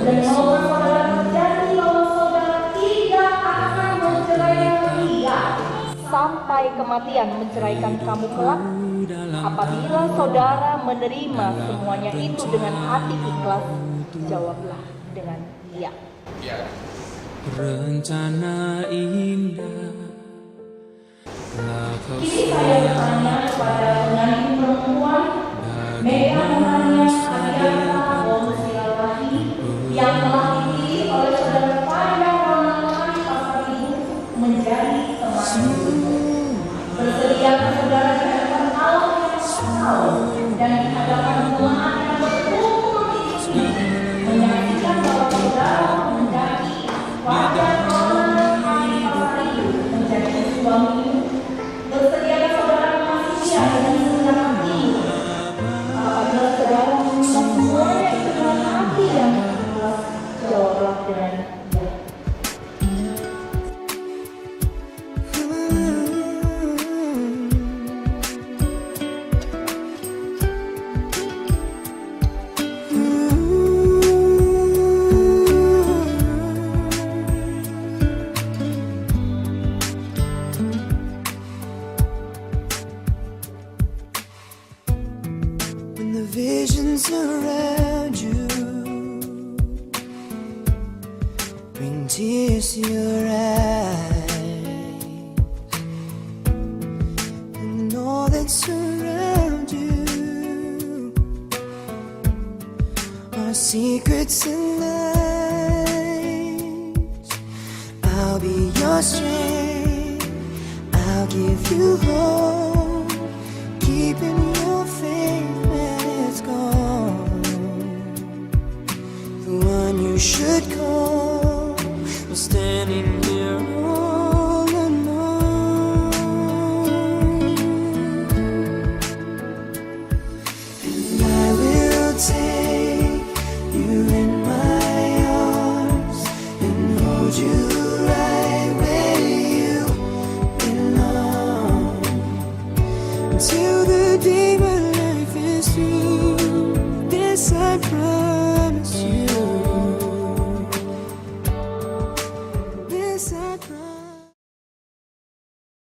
Dan walaupun saudara berjanji bahwa saudara tidak akan menceraikan dia sampai kematian menceraikan kamu kelak, apabila saudara menerima semuanya itu dengan hati ikhlas, jawablah dengan ya. Rencana indah telah kau Kini saya bertanya kepada pengantin perempuan Mega Nurania Adianta Wongsilawahi yang telah dipilih oleh saudara pada Ronalani Pasar Ibu menjadi teman. Bersedia saudara di hadapan Allah yang tahu dan di hadapan Tuhan yang berhukum ini menyaksikan bahwa saudara menjadi pada Ronalani Pasar Ibu menjadi suami. Bersediakah saudara mengasihi dia dengan segenap hati? Apabila saudara meminta semuanya itu dengan hati yang ikhlas, jawablah dengan ya. When the visions around you bring tears to your eyes, and all that's around you are secrets and lies, I'll be your strength, I'll give you hope, keeping your faith when it's gone. The one you should call